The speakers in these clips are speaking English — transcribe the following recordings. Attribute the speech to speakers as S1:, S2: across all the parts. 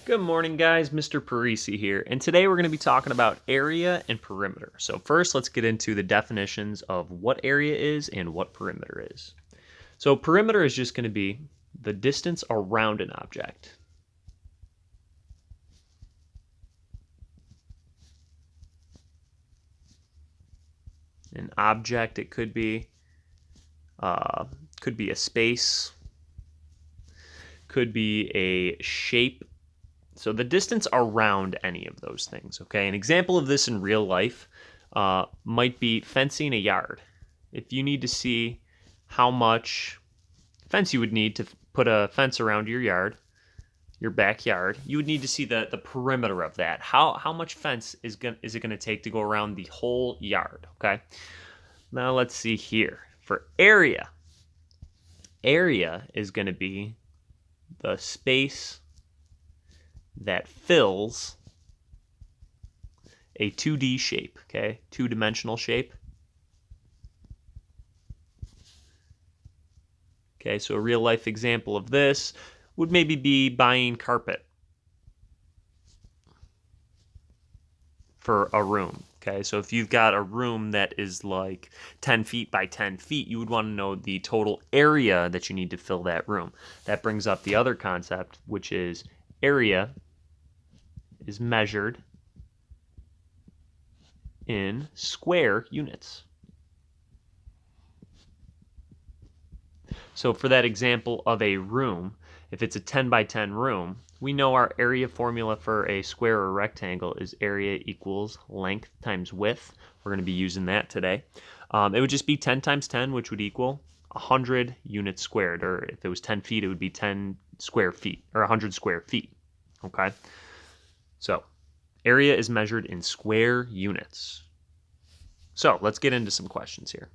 S1: Good morning, guys. Mr. Parisi here, and today we're going to be talking about area and perimeter. So first, let's get into the definitions of what area is and what perimeter is. So perimeter is just going to be the distance around an object. An object, it could be a space, could be a shape. So the distance around any of those things, okay? An example of this in real life might be fencing a yard. If you need to see how much fence you would need to put a fence around your yard, your backyard, you would need to see the perimeter of that. How much fence is it going to take to go around the whole yard, okay? Now let's see here. For area, area is going to be the space that fills a 2D shape, okay? Two-dimensional shape. Okay, so a real-life example of this would maybe be buying carpet for a room, okay? So if you've got a room that is like 10 feet by 10 feet, you would want to know the total area that you need to fill that room. That brings up the other concept, which is area is measured in square units. So for that example of a room, if it's a 10 by 10 room, we know our area formula for a square or rectangle is area equals length times width. We're going to be using that today. It would just be 10 times 10, which would equal 100 units squared, or if it was 10 feet, it would be 10 square feet, or 100 square feet, okay? So area is measured in square units. So let's get into some questions here.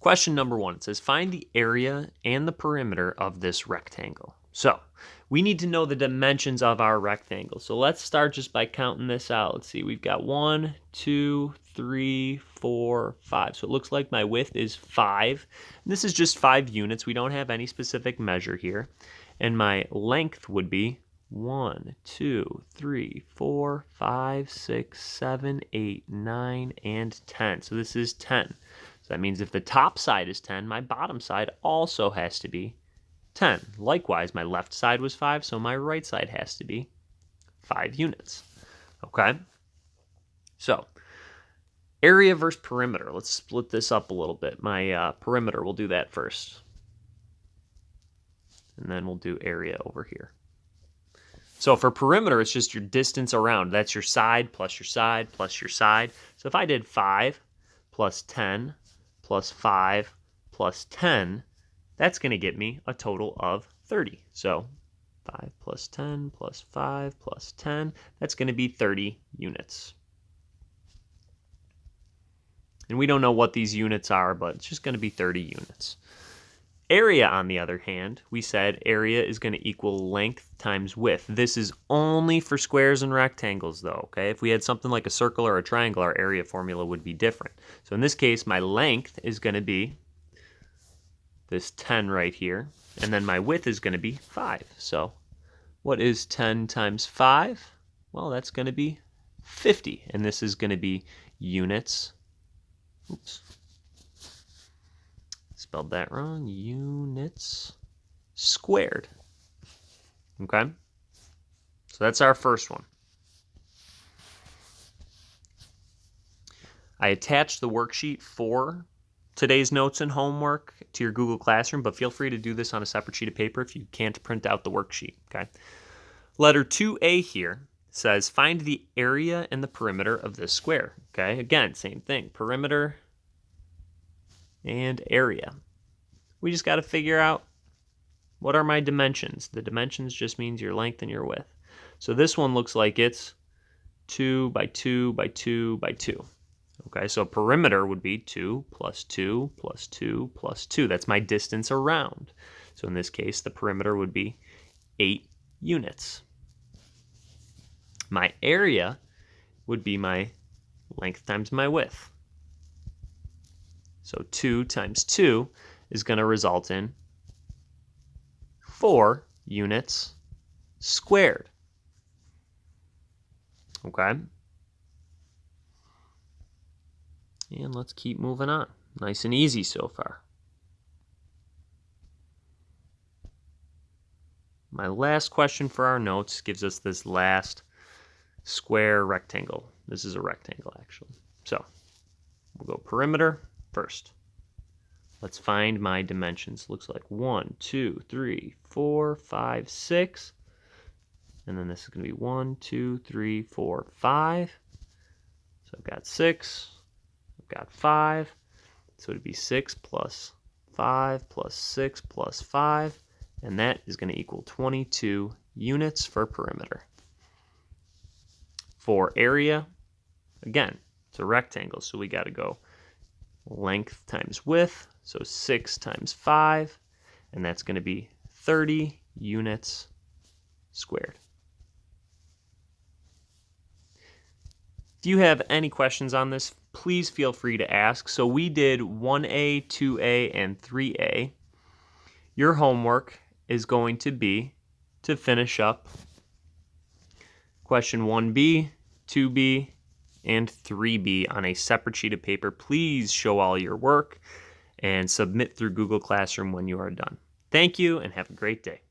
S1: Question number 1, it says find the area and the perimeter of this rectangle. So we need to know the dimensions of our rectangle. So let's start just by counting this out. Let's see, we've got 1, 2, 3, 4, 5. So it looks like my width is 5. And this is just 5 units. We don't have any specific measure here. And my length would be 1, 2, 3, 4, 5, 6, 7, 8, 9, and 10. So this is 10. So that means if the top side is 10, my bottom side also has to be 10. Likewise, my left side was 5, so my right side has to be 5 units. Okay? So, area versus perimeter. Let's split this up a little bit. My perimeter, we'll do that first. And then we'll do area over here. So for perimeter, it's just your distance around. That's your side plus your side plus your side. So if I did 5 plus 10 plus 5 plus 10, that's going to get me a total of 30. So 5 plus 10 plus 5 plus 10, that's going to be 30 units. And we don't know what these units are, but it's just going to be 30 units. Area, on the other hand, we said area is going to equal length times width. This is only for squares and rectangles, though, okay? If we had something like a circle or a triangle, our area formula would be different. So in this case, my length is going to be this 10 right here, and then my width is going to be 5. So what is 10 times 5? Well, that's going to be 50, and this is going to be units. Oops. Spelled that wrong. Units squared. Okay? So that's our first one. I attached the worksheet for today's notes and homework to your Google Classroom, but feel free to do this on a separate sheet of paper if you can't print out the worksheet, okay? Letter 2A here says find the area and the perimeter of this square, okay? Again, same thing, perimeter and area. We just got to figure out what are my dimensions. The dimensions just means your length and your width. So this one looks like it's 2 by 2 by 2 by 2. Okay, so perimeter would be 2 plus 2 plus 2 plus 2. That's my distance around. So in this case, the perimeter would be 8 units. My area would be my length times my width. So 2 times 2 is going to result in 4 units squared. Okay? And let's keep moving on. Nice and easy so far. My last question for our notes gives us this last square rectangle. This is a rectangle, actually. So we'll go perimeter first. Let's find my dimensions. Looks like 1, 2, 3, 4, 5, 6. And then this is going to be 1, 2, 3, 4, 5. So I've got 6. I've got 5. So it'd be 6 plus 5 plus 6 plus 5. And that is going to equal 22 units for perimeter. For area, again, it's a rectangle, so we got to go length times width, so 6 times 5, and that's going to be 30 units squared. If you have any questions on this, please feel free to ask. So we did 1A, 2A, and 3A. Your homework is going to be to finish up question 1B, 2B, and 3B on a separate sheet of paper. Please show all your work and submit through Google Classroom when you are done. Thank you and have a great day.